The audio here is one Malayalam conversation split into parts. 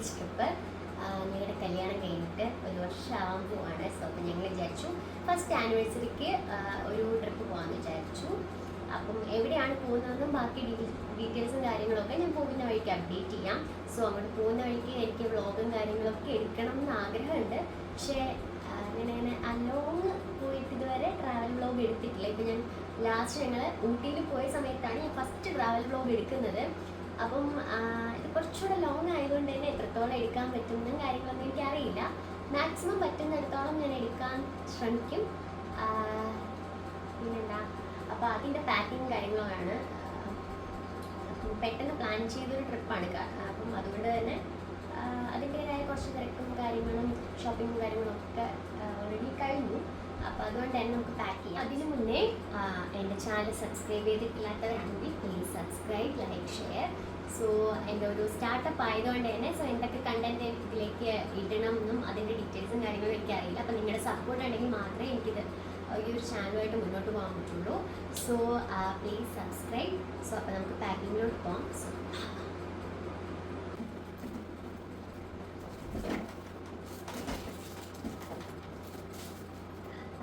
Beach trip. ഞങ്ങളുടെ കല്യാണം കഴിഞ്ഞിട്ട് ഒരു വർഷമാവാൻ പോവാണ്. സോ അപ്പോൾ ഞങ്ങൾ വിചാരിച്ചു ഫസ്റ്റ് ആനിവേഴ്സറിക്ക് ഒരു ട്രിപ്പ് പോകാമെന്ന് വിചാരിച്ചു. അപ്പം എവിടെയാണ് പോകുന്നതെന്നും ബാക്കി ഡീറ്റെയിൽസും കാര്യങ്ങളൊക്കെ ഞാൻ പോകുന്ന വഴിക്ക് അപ്ഡേറ്റ് ചെയ്യാം. സോ അങ്ങോട്ട് പോകുന്ന വഴിക്ക് എനിക്ക് വ്ളോഗും കാര്യങ്ങളൊക്കെ എടുക്കണം എന്ന് ആഗ്രഹമുണ്ട്. പക്ഷേ അങ്ങനെ അലോങ് പോയിട്ട് ഇതുവരെ ട്രാവൽ വ്ളോഗ് എടുത്തിട്ടില്ല. ഇപ്പം ഞാൻ ലാസ്റ്റ് ഞങ്ങൾ ഊട്ടിയിൽ പോയ സമയത്താണ് ഞാൻ ഫസ്റ്റ് ട്രാവൽ വ്ളോഗ് എടുക്കുന്നത്. അപ്പം ഇത് കുറച്ചുകൂടെ ലോങ് ആയതുകൊണ്ട് തന്നെ എത്രത്തോളം എടുക്കാൻ പറ്റുന്ന കാര്യങ്ങളൊന്നും എനിക്കറിയില്ല. മാക്സിമം പറ്റുന്നിടത്തോളം ഞാൻ എടുക്കാൻ ശ്രമിക്കും. പിന്നെന്താ, അപ്പോൾ അതിൻ്റെ പാക്കിങ് കാര്യങ്ങളാണ്. പെട്ടെന്ന് പ്ലാൻ ചെയ്തൊരു ട്രിപ്പാണ്. അപ്പം അതുകൊണ്ട് തന്നെ അതിൻ്റെതായ കുറച്ച് തിരക്കും കാര്യങ്ങളും ഷോപ്പിങ്ങും കാര്യങ്ങളും ഒക്കെ ഓൾറെഡി കഴിഞ്ഞു. അപ്പോൾ അതുകൊണ്ട് തന്നെ നമുക്ക് പാക്ക് ചെയ്യാം. അതിന് മുന്നേ എൻ്റെ ചാനൽ സബ്സ്ക്രൈബ് ചെയ്തിട്ടില്ലാത്തവരാണെങ്കിൽ please subscribe, like, share. So എൻ്റെ ഒരു സ്റ്റാർട്ടപ്പ് ആയതുകൊണ്ട് തന്നെ എന്തൊക്കെ കണ്ടൻറ്റ് ഇതിലേക്ക് ഇടണം എന്നും അതിൻ്റെ ഡീറ്റെയിൽസും കാര്യങ്ങളും എനിക്കറിയില്ല. അപ്പോൾ നിങ്ങളുടെ സപ്പോർട്ട് ഉണ്ടെങ്കിൽ മാത്രമേ എനിക്കിത് ഈ ഒരു ചാനലുമായിട്ട് മുന്നോട്ട് പോകാൻ പറ്റുള്ളൂ. So please subscribe. സോ അപ്പോൾ നമുക്ക് പാക്കിങ്ങിലോട്ട് പോകാം. സോ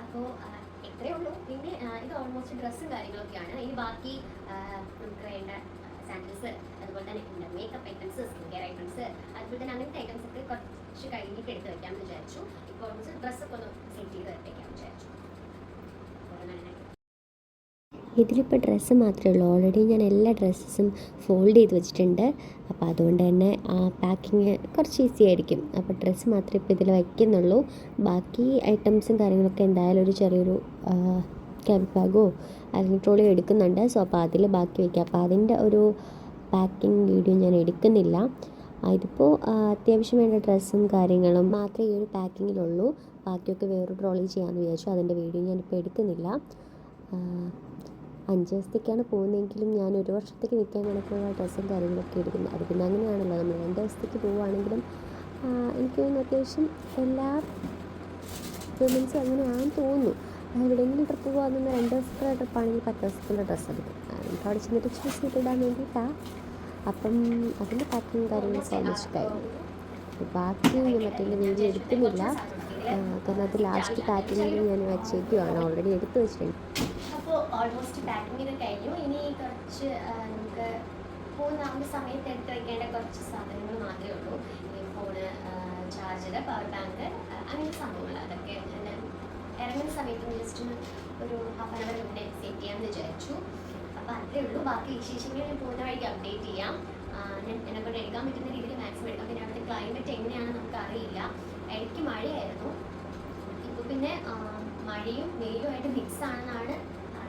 അപ്പോൾ ഇത്രയേ ഉള്ളൂ. പിന്നെ ഇത് ഓൾമോസ്റ്റ് ഡ്രസ്സും കാര്യങ്ങളൊക്കെയാണ്. ഇനി ബാക്കി നമുക്ക് വേണ്ട സാൻഡിൽസ്, അതുപോലെ തന്നെ makeup items, skin care items, അതുപോലെ തന്നെ അങ്ങനത്തെ ഐറ്റംസ് ഒക്കെ കുറച്ച് കഴിഞ്ഞിട്ട് എടുത്ത് വയ്ക്കാമെന്ന് വിചാരിച്ചു. ഇപ്പോൾ ഓൾമോസ്റ്റ് ഡ്രസ്സൊക്കെ ഒന്ന് സെറ്റ് ചെയ്ത് വയ്ക്കാമെന്ന് വിചാരിച്ചു. ഇതിലിപ്പോൾ ഡ്രസ്സ് മാത്രമേ ഉള്ളൂ. ഓൾറെഡി ഞാൻ എല്ലാ ഡ്രസ്സസും ഫോൾഡ് ചെയ്ത് വെച്ചിട്ടുണ്ട്. അപ്പോൾ അതുകൊണ്ട് തന്നെ പാക്കിങ് കുറച്ച് ഈസി ആയിരിക്കും. അപ്പോൾ ഡ്രസ്സ് മാത്രമേ ഇപ്പോൾ ഇതിൽ വയ്ക്കുന്നുള്ളൂ. ബാക്കി ഐറ്റംസും കാര്യങ്ങളൊക്കെ എന്തായാലും ഒരു ചെറിയൊരു ക്യാബ് ബാഗോ അല്ലെങ്കിൽ ട്രോളിയോ എടുക്കുന്നുണ്ട്. സോ അപ്പോൾ അതിൽ ബാക്കി വയ്ക്കുക. അപ്പോൾ അതിൻ്റെ ഒരു പാക്കിംഗ് വീഡിയോ ഞാൻ എടുക്കുന്നില്ല. ഇതിപ്പോൾ അത്യാവശ്യം വേണ്ട ഡ്രസ്സും കാര്യങ്ങളും മാത്രമേ ഈ ഒരു പാക്കിങ്ങിലുള്ളൂ. ബാക്കിയൊക്കെ വേറൊരു ട്രോളി ചെയ്യാമെന്ന് വിചാരിച്ചു. അതിൻ്റെ വീഡിയോ ഞാനിപ്പോൾ എടുക്കുന്നില്ല. 5 ദിവസത്തേക്കാണ് പോകുന്നതെങ്കിലും ഞാൻ 1 വർഷത്തേക്ക് നിൽക്കാൻ കണക്കുള്ള ഡ്രസ്സും കാര്യങ്ങളൊക്കെ എടുക്കുന്നത്. അത് പിന്നെ അങ്ങനെയാണല്ലോ, നമ്മൾ 2 ദിവസത്തേക്ക് പോവുകയാണെങ്കിലും എനിക്ക് തോന്നുന്നു അത്യാവശ്യം എല്ലാ വിമൻസും അങ്ങനെയാണെന്ന് തോന്നുന്നു. എവിടെയെങ്കിലും ട്രിപ്പ് പോകാമെന്ന് 2 ദിവസത്തെ ട്രിപ്പാണെങ്കിൽ 10 ദിവസത്തിൻ്റെ ഡ്രസ്സ് എടുക്കും. എനിക്ക് അവിടെ ചെന്നിട്ട് ചൂസ് ചെയ്തിടാൻ വേണ്ടിയിട്ടാണ്. അപ്പം അതിൻ്റെ പാക്കിങ് കാര്യങ്ങളൊക്കെ ഓൾമോസ്റ്റ് കഴിഞ്ഞു. ബാക്കി ഞാൻ മറ്റേ വീഡിയോ എടുക്കുന്നില്ല. കാരണം അത് ലാസ്റ്റ് പാക്കിങ്ങിൽ ഞാൻ വെച്ചേക്കുവാണ്, ഓൾറെഡി എടുത്ത് വെച്ചിട്ടുണ്ട്. അപ്പോൾ ഓൾമോസ്റ്റ് പാക്കിങ്ങിന് കഴിഞ്ഞു. ഇനി കുറച്ച് നമുക്ക് പോകുന്ന സമയത്ത് എടുത്ത് വയ്ക്കേണ്ട കുറച്ച് സാധനങ്ങൾ മാത്രമേ ഉള്ളൂ. ഈ ഫോണ്, ചാർജർ, പവർ ബാങ്ക്, അങ്ങനത്തെ സംഭവങ്ങൾ. അതൊക്കെ ഇറങ്ങുന്ന സമയത്ത് ജസ്റ്റ് ഒരു ഹാഫ് ആൻ അവർ മുന്നേ സെറ്റ് ചെയ്യാമെന്ന് വിചാരിച്ചു. അപ്പോൾ അത്രേ ഉള്ളൂ. ബാക്കി വിശേഷങ്ങൾ ഞാൻ പോകുന്ന വഴിക്ക് അപ്ഡേറ്റ് ചെയ്യാം. ഞാൻ എന്നെക്കൊണ്ട് എടുക്കാൻ പറ്റുന്ന രീതിയിൽ മാക്സിമം എടുക്കാം. പിന്നെ അവിടുത്തെ ക്ലൈമറ്റ് എങ്ങനെയാണെന്ന് നമുക്കറിയില്ല. ഇടയ്ക്ക് മഴയായിരുന്നു. ഇപ്പോൾ പിന്നെ മഴയും വെയിലുമായിട്ട് മിക്സ് ആണെന്നാണ്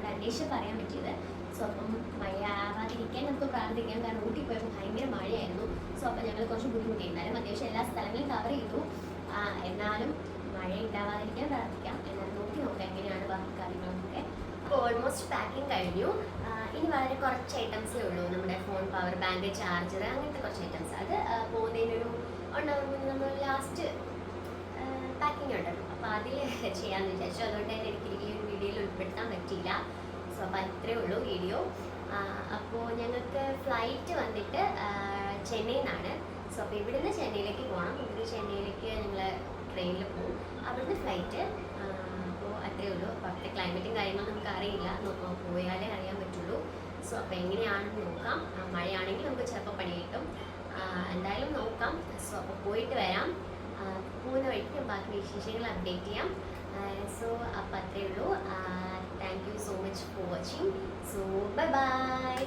അന്വേഷിച്ച് പറയാൻ പറ്റിയത്. സോ അപ്പം മഴയാവാതിരിക്കാൻ നമുക്ക് പ്രാർത്ഥിക്കാം. കാരണം ഊട്ടി പോയപ്പോൾ ഭയങ്കര മഴയായിരുന്നു. സോ അപ്പം ഞങ്ങൾ കുറച്ച് ബുദ്ധിമുട്ടി. എന്നാലും അത്യാവശ്യം എല്ലാ സ്ഥലങ്ങളും കവർ ചെയ്തു. എന്നാലും മഴ ഉണ്ടാവാതിരിക്കാൻ പ്രാർത്ഥിക്കാം. എന്നാലും നോക്കാം എങ്ങനെയാണ് ബാക്കി കാര്യങ്ങളൊക്കെ. അപ്പോൾ ഓൾമോസ്റ്റ് പാക്കിങ് കഴിഞ്ഞു. ഇനി വളരെ കുറച്ച് ഐറ്റംസേ ഉള്ളൂ. നമ്മുടെ ഫോൺ, പവർ ബാങ്ക്, ചാർജർ, അങ്ങനത്തെ കുറച്ച് ഐറ്റംസ്. അത് പോകുന്നതിനൊരു 1 hour മുന്നേ നമ്മൾ ലാസ്റ്റ് പാക്കിങ് ഉണ്ടല്ലോ, അപ്പോൾ അതിൽ ചെയ്യാമെന്ന് വിചാരിച്ചു. അതുകൊണ്ട് തന്നെ എനിക്ക് ഈ ഒരു വീഡിയോയിൽ ഉൾപ്പെടുത്താൻ പറ്റിയില്ല. സോ അപ്പോൾ ഇത്രയേ ഉള്ളൂ വീഡിയോ. അപ്പോൾ ഞങ്ങൾക്ക് ഫ്ലൈറ്റ് വന്നിട്ട് ചെന്നൈയിൽ നിന്നാണ്. സോ അപ്പോൾ ഇവിടുന്ന് ചെന്നൈയിലേക്ക് പോകണം. ഇവിടുന്ന് ചെന്നൈയിലേക്ക് ഞങ്ങൾ ട്രെയിനിൽ പോകും, അവിടുന്ന് ഫ്ലൈറ്റ്. അപ്പോൾ അത്രയേ ഉള്ളൂ. അപ്പോൾ അവിടുത്തെ ക്ലൈമറ്റും കാര്യങ്ങളും നമുക്ക് അറിയില്ല, പോയാലേ അറിയാൻ പറ്റുള്ളൂ. സോ അപ്പോൾ എങ്ങനെയാണെന്ന് നോക്കാം. മഴയാണെങ്കിൽ നമുക്ക് ചിലപ്പോൾ പണി കിട്ടും. എന്തായാലും നോക്കാം. സോ അപ്പോൾ പോയിട്ട് വരാം. പോകുന്ന വഴിക്ക് ബാക്കി വിശേഷങ്ങൾ അപ്ഡേറ്റ് ചെയ്യാം. സോ അപ്പോൾ അത്രയേ ഉള്ളൂ. Thank you so much for watching. So bye bye.